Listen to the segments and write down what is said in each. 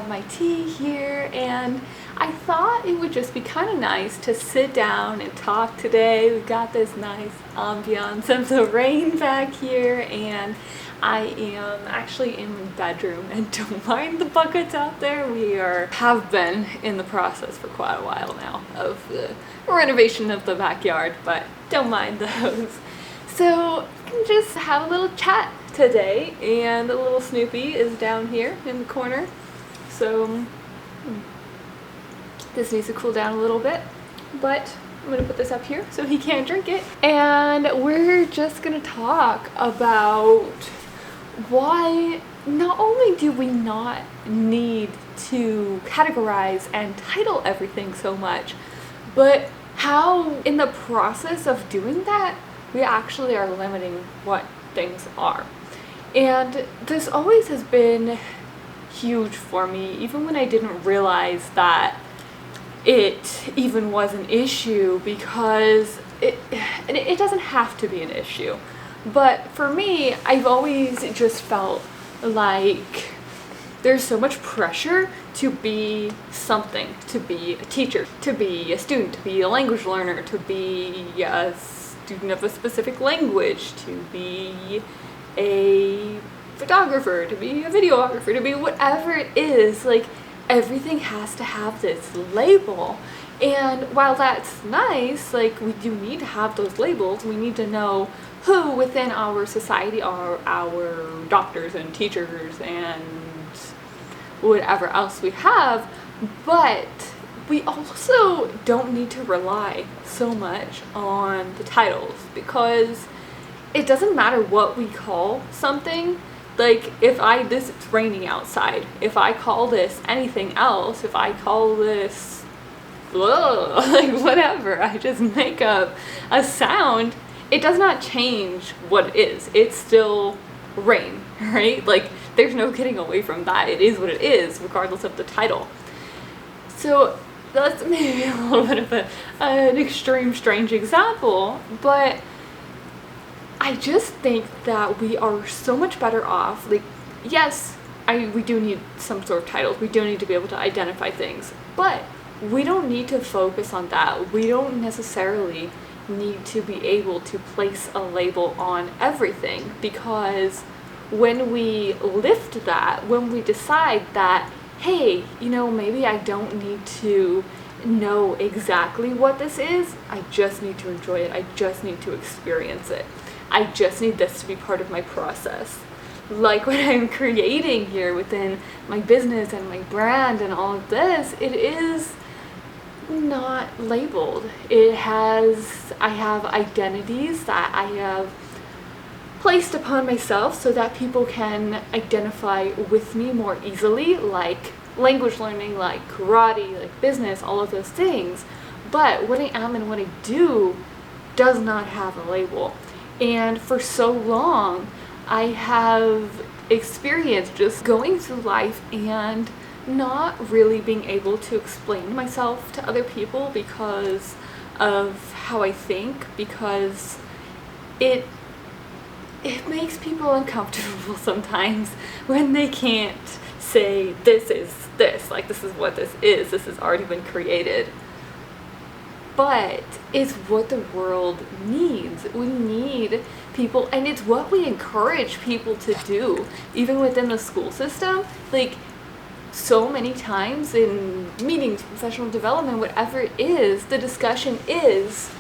My tea here, and I thought it would just be kind of nice to sit down and talk today. We've got this nice ambiance of the rain back here, and I am actually in my bedroom, and don't mind the buckets out there. We have been in the process for quite a while now of the renovation of the backyard, but don't mind those. So we can just have a little chat today, and the little Snoopy is down here in the corner. So this needs to cool down a little bit, but I'm gonna put this up here so he can't drink it. And we're just gonna talk about why not only do we not need to categorize and title everything so much, but how in the process of doing that, we actually are limiting what things are. And this always has been huge for me, even when I didn't realize that it even was an issue, because it doesn't have to be an issue. But for me, I've always just felt like there's so much pressure to be something, to be a teacher, to be a student, to be a language learner, to be a student of a specific language, to be a photographer, to be a videographer, to be whatever it is. Like, everything has to have this label. And while that's nice, like, we do need to have those labels. We need to know who within our society are our doctors and teachers and whatever else we have, but we also don't need to rely so much on the titles, because it doesn't matter what we call something. Like, if it's raining outside, if I call this anything else, if I call this, like whatever, I just make up a sound, it does not change what it is. It's still rain, right? Like, there's no getting away from that. It is what it is, regardless of the title. So that's maybe a little bit of an extreme, strange example, but I just think that we are so much better off. Like, yes, we do need some sort of titles. We do need to be able to identify things, but we don't need to focus on that. We don't necessarily need to be able to place a label on everything, because when we lift that, when we decide that, hey, maybe I don't need to know exactly what this is, I just need to enjoy it. I just need to experience it. I just need this to be part of my process. Like what I'm creating here within my business and my brand and all of this, it is not labeled. I have identities that I have placed upon myself so that people can identify with me more easily, like language learning, like karate, like business, all of those things. But what I am and what I do does not have a label. And for so long, I have experienced just going through life and not really being able to explain myself to other people because of how I think, because it makes people uncomfortable sometimes when they can't say this is this, like this is what this has already been created. But it's what the world needs. We need people, and it's what we encourage people to do, even within the school system. Like, so many times in meetings, professional development, whatever it is, the discussion is,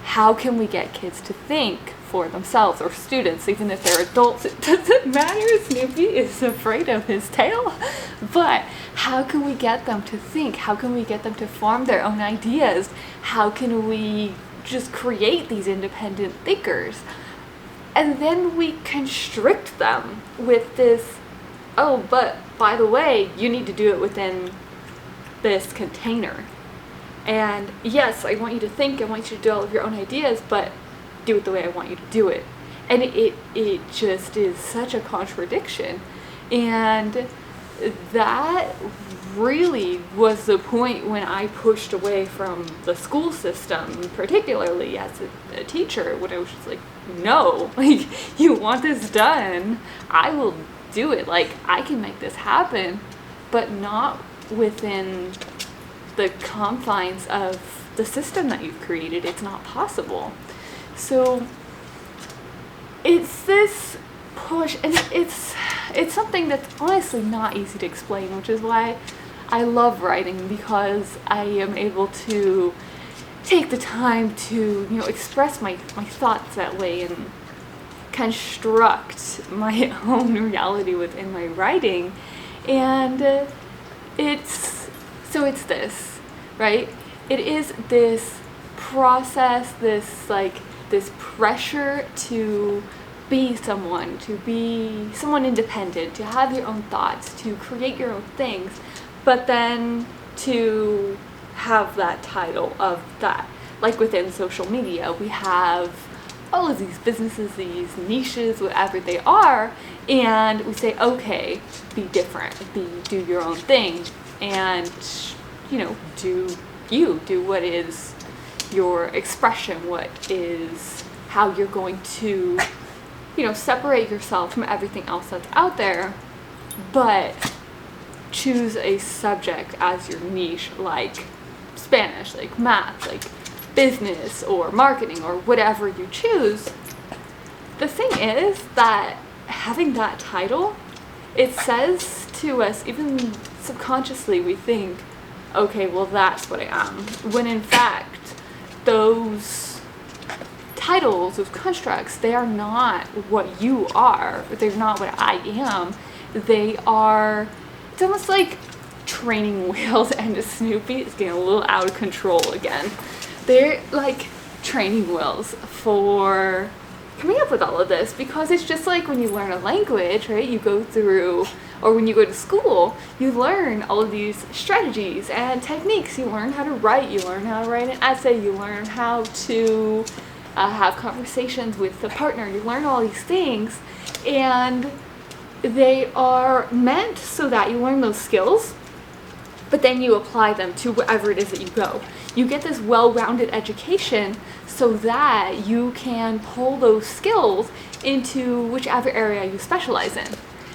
how can we get kids to think for themselves, or students, even if they're adults? It doesn't matter. Snoopy is afraid of his tail. But how can we get them to think? How can we get them to form their own ideas? How can we just create these independent thinkers? And then we constrict them with this, oh, but by the way, you need to do it within this container. And yes, I want you to think, I want you to develop your own ideas, but do it the way I want you to do it. And it just is such a contradiction. And that really was the point when I pushed away from the school system, particularly as a teacher, when I was just like, no, like, you want this done, I will do it. Like, I can make this happen, but not within the confines of the system that you've created. It's not possible. So it's this push, and it's something that's honestly not easy to explain, which is why I love writing, because I am able to take the time to, you know, express my thoughts that way and construct my own reality within my writing. And it's this, right? It is this process, this pressure to be someone independent, to have your own thoughts, to create your own things, but then to have that title of that. Like within social media, we have all of these businesses, these niches, whatever they are, and we say, okay, be different, do your own thing, and, you know, do what is your expression, what is how you're going to, you know, separate yourself from everything else that's out there, but choose a subject as your niche, like Spanish, like math, like business or marketing or whatever you choose. The thing is that having that title, it says to us, even subconsciously, we think, okay, well, that's what I am, when in fact those titles, those constructs, they are not what you are. They're not what I am. They are, it's almost like training wheels, and Snoopy is getting a little out of control again. They're like training wheels for coming up with all of this, because it's just like when you learn a language, right? You go through, or when you go to school, you learn all of these strategies and techniques. You learn how to write, you learn how to write an essay, you learn how to have conversations with the partner, you learn all these things, and they are meant so that you learn those skills, but then you apply them to wherever it is that you go. You get this well-rounded education so that you can pull those skills into whichever area you specialize in.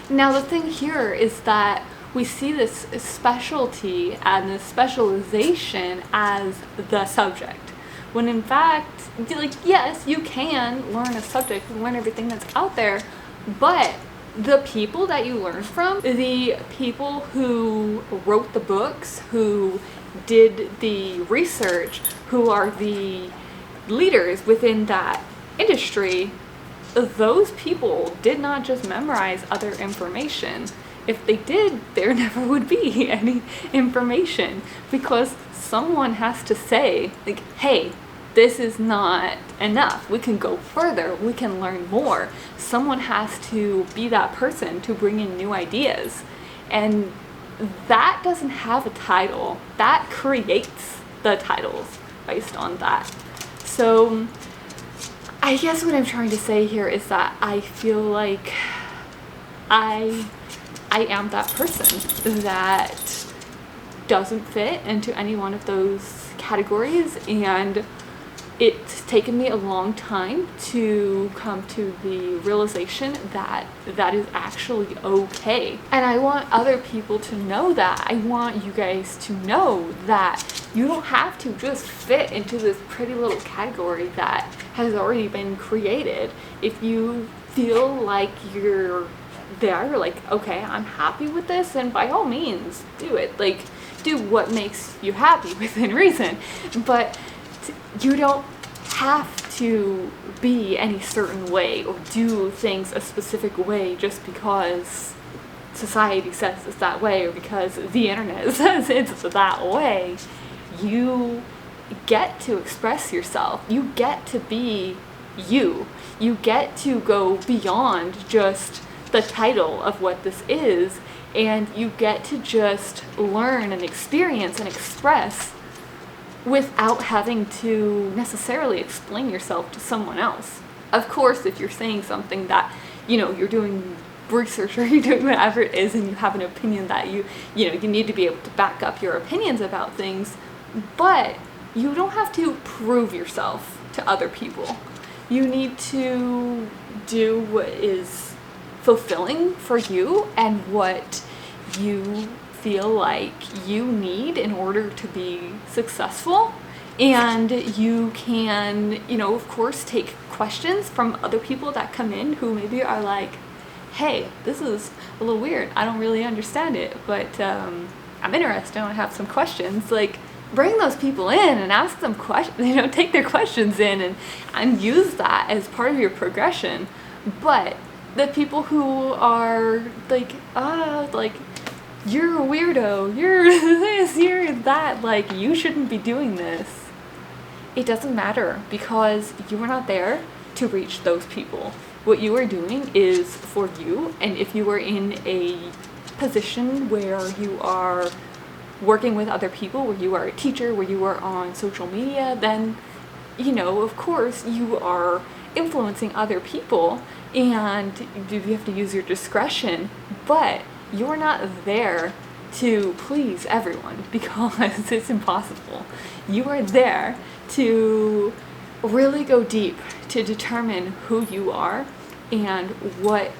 Now, the thing here is that we see this specialty and this specialization as the subject, when in fact, like, yes, you can learn a subject and learn everything that's out there, but the people that you learn from, the people who wrote the books, who did the research, who are the leaders within that industry, those people did not just memorize other information. If they did, there never would be any information, because someone has to say, like, hey, this is not enough. We can go further. We can learn more. Someone has to be that person to bring in new ideas. And that doesn't have a title. That creates the titles based on that. So I guess what I'm trying to say here is that I feel like I am that person that doesn't fit into any one of those categories, and it's taken me a long time to come to the realization that that is actually okay. And I want other people to know that. I want you guys to know that you don't have to just fit into this pretty little category that has already been created. If you feel like you're there, like, okay, I'm happy with this, and by all means, do it. Like, do what makes you happy within reason. But you don't have to be any certain way or do things a specific way just because society says it's that way or because the internet says it's that way. You get to express yourself. You get to be you. You get to go beyond just the title of what this is, and you get to just learn and experience and express without having to necessarily explain yourself to someone else. Of course, if you're saying something that, you're doing research or you're doing whatever it is and you have an opinion that you need to be able to back up your opinions about things, but you don't have to prove yourself to other people. You need to do what is fulfilling for you and what you feel like you need in order to be successful. And you can, of course, take questions from other people that come in who maybe are like, hey, this is a little weird. I don't really understand it, but I'm interested. I have some questions. Like, bring those people in and ask them questions, take their questions in and use that as part of your progression. But the people who are like, you're a weirdo, you're this, you're that, like, you shouldn't be doing this. It doesn't matter, because you are not there to reach those people. What you are doing is for you, and if you are in a position where you are working with other people, where you are a teacher, where you are on social media, then, of course, you are influencing other people, and you have to use your discretion, but you're not there to please everyone, because it's impossible. You are there to really go deep, to determine who you are and what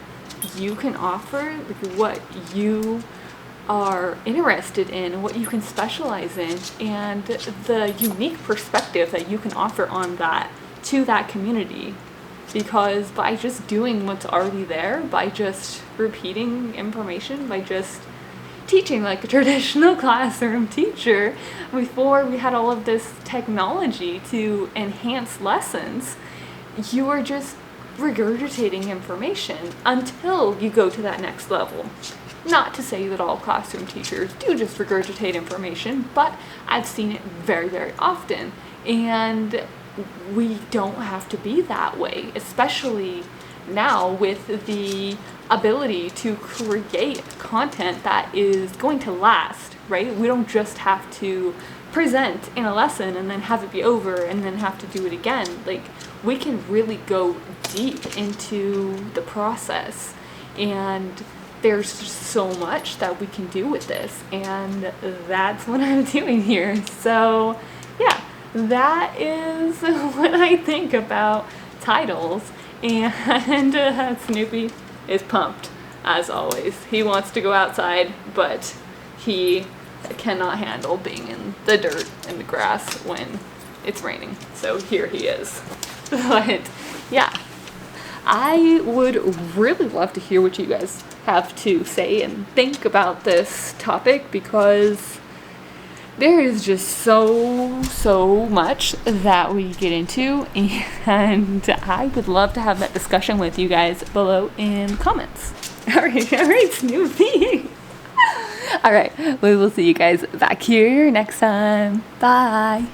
you can offer, like what you are interested in, what you can specialize in, and the unique perspective that you can offer on that to that community. Because by just doing what's already there, by just repeating information, by just teaching like a traditional classroom teacher, before we had all of this technology to enhance lessons, you are just regurgitating information until you go to that next level. Not to say that all classroom teachers do just regurgitate information, but I've seen it very, very often. And we don't have to be that way, especially now with the ability to create content that is going to last, right? We don't just have to present in a lesson and then have it be over and then have to do it again. Like, we can really go deep into the process, and there's just so much that we can do with this, and that's what I'm doing here. So yeah, that is what I think about titles. And Snoopy is pumped, as always. He wants to go outside, but he cannot handle being in the dirt and the grass when it's raining. So here he is. But yeah, I would really love to hear what you guys have to say and think about this topic, because there is just so much that we get into, and I would love to have that discussion with you guys below in comments. All right, Snoopy. All right, we will see you guys back here next time. Bye.